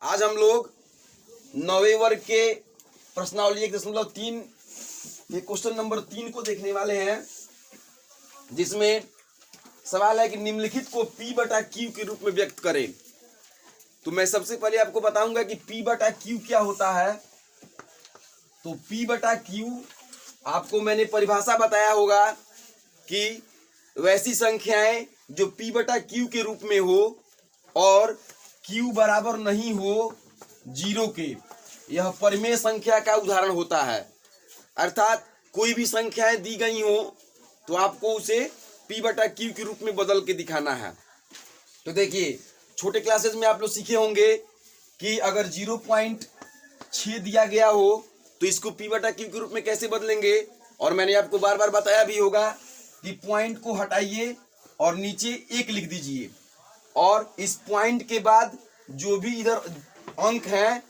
आज हम लोग 9वें वर्ग के प्रश्नावली 1.3 के क्वेश्चन नंबर 3 को देखने वाले हैं, जिसमें सवाल है कि निम्नलिखित को P बटा Q के रूप में व्यक्त करें। तो मैं सबसे पहले आपको बताऊंगा कि P बटा Q क्या होता है। तो P बटा Q आपको मैंने परिभाषा बताया होगा कि वैसी संख्याएं जो P बटा Q के रूप में हो और Q बराबर नहीं हो 0 के, यह परिमेय संख्या का उदाहरण होता है। अर्थात कोई भी संख्याएं दी गई हो तो आपको उसे P बटा Q के रूप में बदल के दिखाना है। तो देखिए, छोटे क्लासेस में आप लोग सीखे होंगे कि अगर 0.6 दिया गया हो तो इसको P बटा Q के रूप में कैसे बदलेंगे। और मैंने आपको बार बार बताया भी होगा कि पॉइंट को हटाइए और नीचे 1 लिख दीजिए, और इस पॉइंट के बाद जो भी इधर अंक है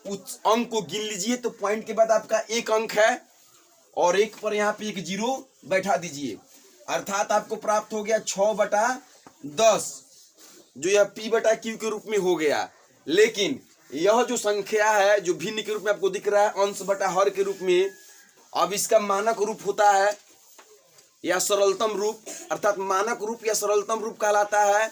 उस अंक को गिन लीजिए। तो पॉइंट के बाद आपका 1 अंक है और 1 पर यहाँ पे एक 0 बैठा दीजिए। अर्थात आपको प्राप्त हो गया 6/10, जो यह P बटा Q के रूप में हो गया। लेकिन यह जो संख्या है जो भिन्न के रूप में आपको दिख रहा है अंश बटा हर के रूप में, अब इसका मानक रूप होता है या सरलतम रूप, अर्थात मानक रूप या सरलतम रूप कहलाता है।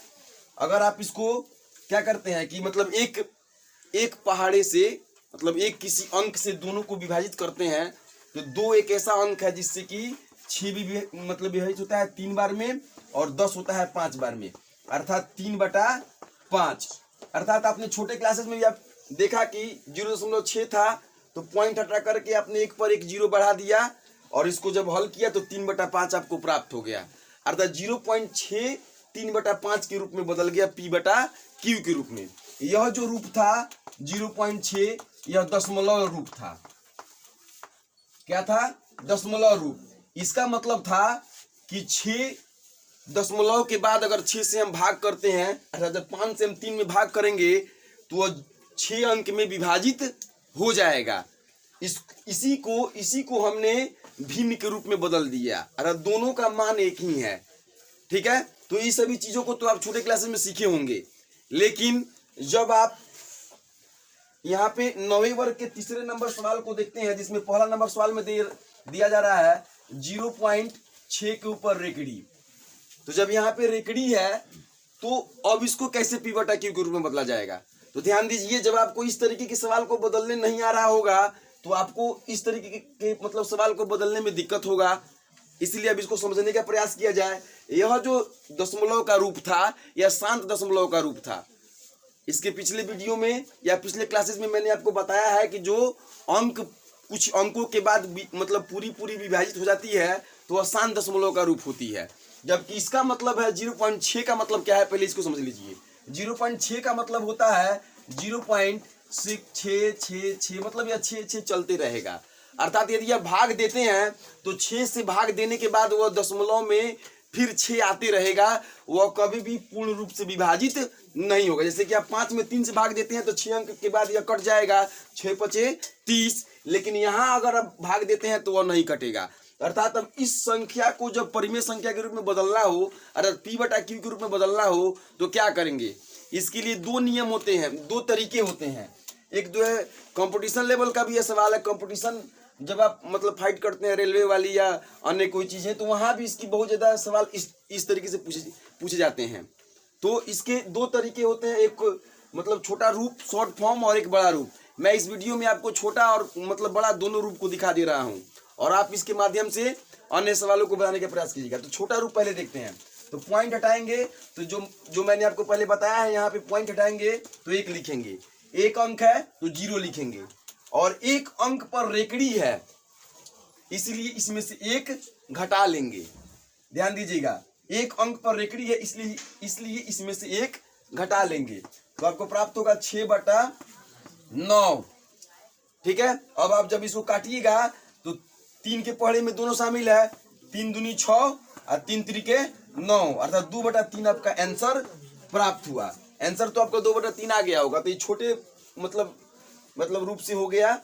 अगर आप इसको क्या करते हैं कि मतलब एक पहाड़े से, मतलब एक किसी अंक से दोनों को विभाजित करते हैं, तो 2 एक ऐसा अंक है जिससे कि 6 भी मतलब विभाजित होता है 3 बार में और 10 होता है 5 बार में, अर्थात 3/5। अर्थात आपने छोटे क्लासेस में भी आप देखा कि 0.6 था तो पॉइंट हटा करके आपने 1 पर 1 0 बढ़ा दिया और इसको जब हल किया तो 3/5 आपको प्राप्त हो गया। अर्थात 0.6 3/5 के रूप में बदल गया P बटा Q के रूप में। यह जो रूप था 0.6, यह दशमलव रूप था। क्या था? दशमलव रूप। इसका मतलब था कि 6 दशमलव के बाद अगर 6 से हम भाग करते हैं, अर्थात जब 5 से हम 3 में भाग करेंगे तो वह 6 अंक में विभाजित हो जाएगा। इसी को हमने भिन्न के रूप में बदल दिया, अर्थात दोनों का मान एक ही है। ठीक है, तो ये सभी चीजों को तो आप छोटे क्लासेस में सीखे होंगे। लेकिन जब आप यहाँ पे 9वें वर्ग के तीसरे नंबर सवाल को देखते हैं, जिसमें पहला नंबर सवाल में दिया जा रहा है 0.6 के ऊपर रेकड़ी। तो जब यहाँ पे रेकड़ी है तो अब इसको कैसे P बटा Q के रूप में बदला जाएगा। तो ध्यान दीजिए, जब आपको इस तरीके के सवाल को बदलने नहीं आ रहा होगा तो आपको इस तरीके के मतलब सवाल को बदलने में दिक्कत होगा। इसलिए अब इसको समझने का प्रयास किया जाए। यह जो दशमलव का रूप था यह शांत दशमलव का रूप था। इसके पिछले वीडियो में या पिछले क्लासेस में मैंने आपको बताया है कि जो अंक कुछ अंकों के बाद मतलब पूरी विभाजित हो जाती है तो वह शांत दशमलव का रूप होती है। जबकि इसका मतलब है 0.6 का मतलब क्या है, पहले इसको समझ लीजिए। 0.6 का मतलब होता है 0.666, मतलब यह 6 चलते रहेगा। अर्थात यदि आप भाग देते हैं तो 6 से भाग देने के बाद वह दशमलव में फिर 6 आते रहेगा, वह कभी भी पूर्ण रूप से विभाजित नहीं होगा। जैसे कि आप 5 में 3 से भाग देते हैं तो 6 अंक के बाद यह कट जाएगा, 6×5 = 30। लेकिन यहाँ अगर आप भाग देते हैं तो वह नहीं कटेगा। अर्थात अब इस संख्या को जब परिमेय संख्या के रूप में बदलना हो, अर्थात P बटा Q के रूप में बदलना हो तो क्या करेंगे। इसके लिए 2 नियम होते हैं, 2 तरीके होते हैं। एक जो है कंपटीशन लेवल का भी यह सवाल है। कंपटीशन जब आप मतलब फाइट करते हैं रेलवे वाली या अन्य कोई चीजें, तो वहां भी इसकी बहुत ज्यादा सवाल इस तरीके से पूछे जाते हैं। तो इसके 2 तरीके होते हैं, एक मतलब छोटा रूप शॉर्ट फॉर्म और एक बड़ा रूप। मैं इस वीडियो में आपको छोटा और मतलब बड़ा दोनों रूप को दिखा दे रहा हूं और आप इसके माध्यम से अन्य सवालों को बनाने का प्रयास कीजिएगा। तो छोटा रूप पहले देखते हैं। तो पॉइंट हटाएंगे तो जो मैंने आपको पहले बताया है, यहाँ पे पॉइंट हटाएंगे तो 1 लिखेंगे, 1 अंक है तो 0 लिखेंगे, और 1 अंक पर रेकड़ी है इसलिए इसमें से 1 घटा लेंगे। ध्यान दीजिएगा, 1 अंक पर रेकड़ी है इसलिए इसमें से 1 घटा लेंगे, तो आपको प्राप्त होगा 6/9। ठीक है, अब आप जब इसको काटिएगा तो 3 के पहाड़े में दोनों शामिल है, 3 दूनी 6 और 3 त्रिके 9, अर्थात 2/3 आपका आंसर प्राप्त हुआ। आंसर तो आपका 2/3 आ गया होगा। तो ये छोटे मतलब रूप से हो गया,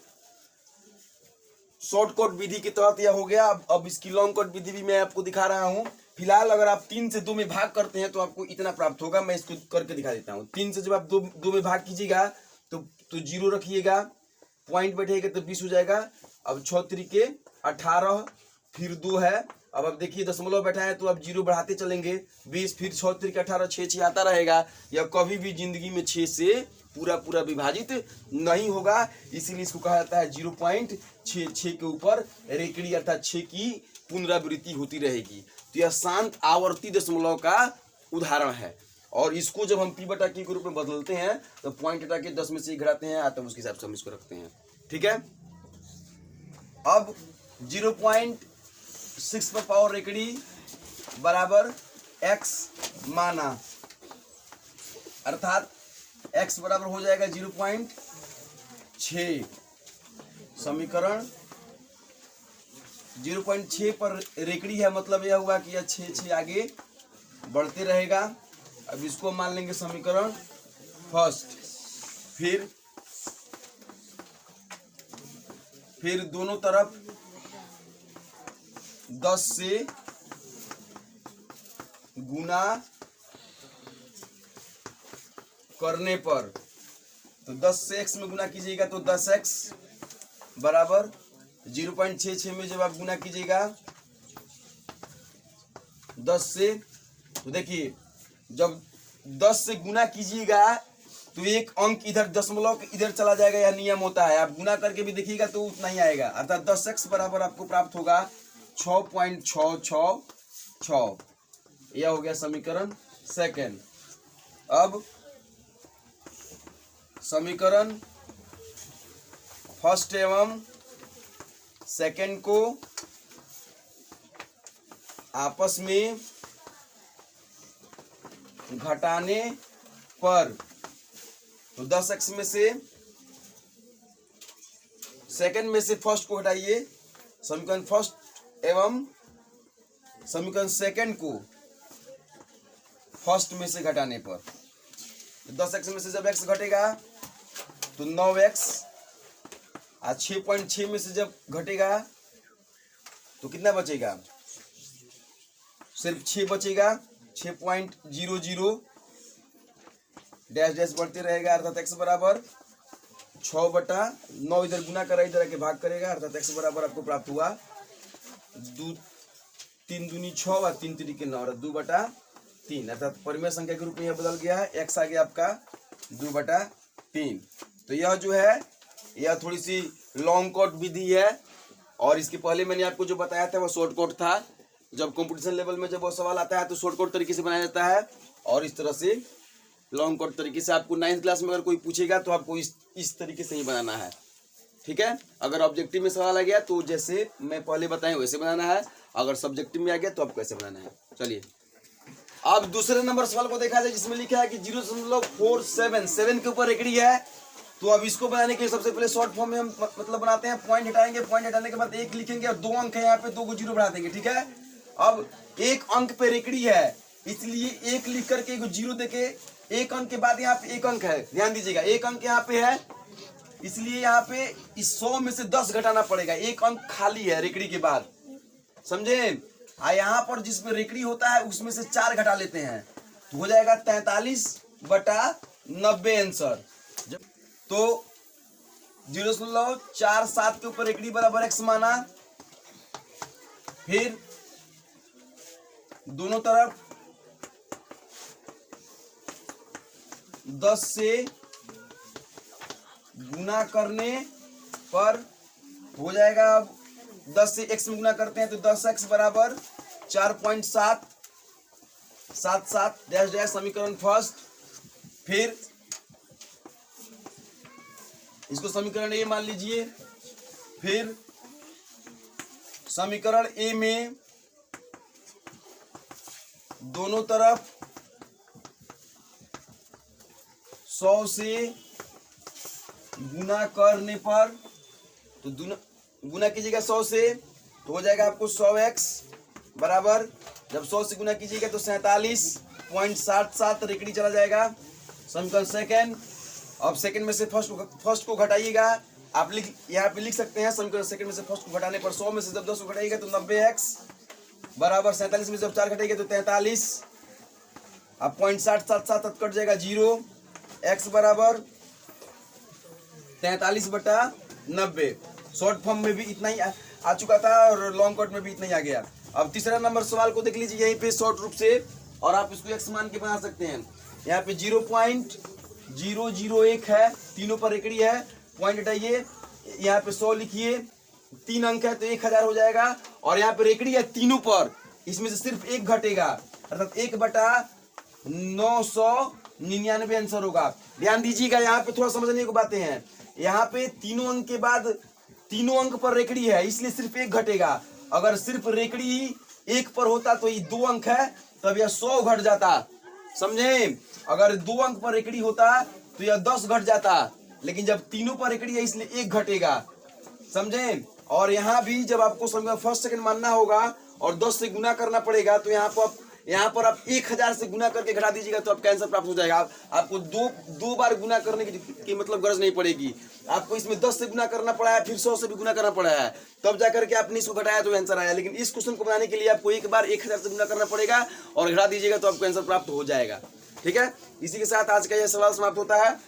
शॉर्टकट विधि के तहत यह हो गया। अब इसकी लॉन्ग कट विधि भी मैं आपको दिखा रहा हूं। फिलहाल अगर आप 3 से 2 में भाग करते हैं तो आपको इतना प्राप्त होगा। मैं इसको करके दिखा देता हूँ। 3 से जब आप 2 में भाग कीजिएगा तो 0 रखिएगा, पॉइंट बैठेगा तो 20 हो जाएगा। अब 6 तरीके 18, फिर 2 है। अब आप देखिए दशमलव बैठा है तो आप 0 बढ़ाते चलेंगे, 20, फिर 6 तरीके 18, 6 आता रहेगा। यह कभी भी जिंदगी में 6 से पूरा विभाजित नहीं होगा, इसीलिए इसको कहा जाता है 0.66 के ऊपर रेकड़ी अर्थात 6 की पुनरावृत्ति होती रहेगी। तो यह शांत आवर्ती दशमलव का उदाहरण है। और इसको जब हम p/t के रूप में बदलते हैं तो पॉइंट हटा के 10 में से घटाते हैं, तब उसके हिसाब से हम इसको रखते हैं। ठीक है। अब 0.6 पर पावर रेकड़ी बराबर x माना, अर्थात x बराबर हो जाएगा 0.6। समीकरण 0.6 पर रेकड़ी है, मतलब यह हुआ कि यह 6 आगे बढ़ते रहेगा। अब इसको मान लेंगे समीकरण फर्स्ट। फिर दोनों तरफ 10 से गुना करने पर, तो 10 से x में गुना कीजिएगा तो 10x बराबर 0.66 में जब आप गुना कीजिएगा 10 से, तो देखिए जब 10 से गुना कीजिएगा तो एक अंक इधर दशमलव के इधर चला जाएगा, यह नियम होता है। आप गुना करके भी देखिएगा तो उतना ही आएगा, अर्थात 10x बराबर आपको प्राप्त होगा 6.666। यह हो गया समीकरण सेकेंड। अब समीकरण फर्स्ट एवं सेकेंड को आपस में घटाने पर, तो 10x में से सेकेंड में से फर्स्ट को घटाइए, समीकरण फर्स्ट एवं समीकरण सेकेंड को फर्स्ट में से घटाने पर, तो 10x में से जब x घटेगा तो 9x, आज 6.6 में से जब घटेगा तो कितना बचेगा, सिर्फ 6 बचेगा। 6.00 डैश डैश बढ़ते रहेगा, अर्थात x बराबर 6/9, इधर गुना करा इधर आके भाग करेगा, अर्थात x बराबर आपको प्राप्त हुआ 3 दूनी 6 और 3 तरीके 9 और 2/3, अर्थात परिमेय संख्या के रूप में यह बदल गया है। x आ गया आपका 2/3। तो यह जो है यह थोड़ी सी लॉन्ग कट विधि है, और इसके पहले मैंने आपको जो बताया था वह शॉर्ट कट था। जब कंपटीशन लेवल में जब वो सवाल आता है तो शॉर्ट कट तरीके से बनाया जाता है, और इस तरह से लॉन्ग कट तरीके से आपको 9th क्लास में अगर कोई पूछेगा तो आपको इस तरीके से ही बनाना है। ठीक है। अगर ऑब्जेक्टिव में सवाल आ गया तो जैसे मैं पहले बताया वैसे बनाना है, अगर सब्जेक्टिव में आ गया तो आपको ऐसे बनाना है। चलिए अब दूसरे नंबर सवाल को देखा जाए, जिसमें लिखा है कि 0.477 के ऊपर रेकड़ी है। तो अब इसको बनाने के लिए सबसे पहले शॉर्ट फॉर्म में हम मतलब बनाते हैं, पॉइंट हटाएंगे, पॉइंट हटाने के बाद 1 लिखेंगे और 2 अंक है यहाँ पे, 2 को 0 बढ़ा देंगे। ठीक है। अब 1 अंक पे रेकड़ी है, इसलिए 1 लिख करके 0 देके 1 अंक के बाद यहाँ पे 1 अंक है, ध्यान दीजिएगा 1 अंक यहाँ पे है, इसलिए यहाँ पे इस 100 में से 10 घटाना पड़ेगा। 1 अंक खाली है रेकड़ी के बाद, समझे। यहाँ पर जिसमें रेकड़ी होता है उसमें से 4 घटा लेते हैं तो हो जाएगा 43/90 आंसर। तो 0.47 के ऊपर रेकड़ी बराबर x माना, फिर दोनों तरफ 10 से गुना करने पर हो जाएगा। अब 10 से x में गुना करते हैं तो 10x बराबर 4.777 डैश डैश, समीकरण फर्स्ट। फिर इसको समीकरण ए मान लीजिए। फिर समीकरण ए में दोनों तरफ 100 से गुना करने पर, तो गुना कीजिएगा 100 से तो हो जाएगा आपको 100x बराबर, जब 100 से गुना कीजिएगा तो 47.77 रेकड़ी चला जाएगा। समीकरण सेकेंड। अब सेकेंड में से फर्स्ट को घटाइएगा, आप यहाँ पे लिख सकते हैं समीकरण सेकेंड में से फर्स्ट को घटाने पर 100 में से जब 10 को घटाइएगा तो 90x बराबर 47 में जब 4 घटेगा तो 43। अब 0.777 कट जाएगा 0। x बराबर 43/90। शॉर्ट फॉर्म में भी इतना ही आ चुका था और लॉन्ग कट में भी इतना ही आ गया। अब तीसरा नंबर सवाल को देख लीजिए यहीं पे शॉर्ट रूप से, और आप इसको x मान के बना सकते हैं। यहाँ पे 0.001 है, तीनों पर रेकड़ी है, पॉइंट हटाइए, यहाँ पे 100 लिखिए, 3 अंक है तो 1000 हो जाएगा। और यहाँ पे रेकड़ी है तीनों पर, इसमें से सिर्फ 1 घटेगा, अर्थात 1/999 आंसर होगा। ध्यान दीजिएगा, यहाँ पे थोड़ा समझने की बातें हैं। यहाँ पे तीनों अंक के बाद तीनों अंक पर रेकड़ी है, इसलिए सिर्फ 1 घटेगा। अगर सिर्फ रेकड़ी 1 पर होता तो ये 2 अंक है, तब यह 100 घट जाता, समझे। अगर 2 अंक पर रेकड़ी होता तो यह 10 घट जाता, लेकिन जब तीनों पर रेकड़ी है इसलिए 1 घटेगा, समझे। और यहाँ भी जब आपको समझ फर्स्ट सेकंड मानना होगा और 10 से गुना करना पड़ेगा, तो यहाँ पर आप 1000 से गुना करके घटा दीजिएगा तो आपका आंसर प्राप्त हो जाएगा। आपको दो बार गुना करने की मतलब गरज नहीं पड़ेगी। आपको इसमें 10 से गुना करना पड़ा है, फिर 100 से भी गुना करना पड़ा है, तब जाकर के आपने इसको घटाया तो आंसर आया। लेकिन इस क्वेश्चन को बनाने के लिए आपको एक बार 1000 से गुना करना पड़ेगा और घटा दीजिएगा तो आपको आंसर प्राप्त हो जाएगा। ठीक है, इसी के साथ आज का यह सवाल समाप्त होता है।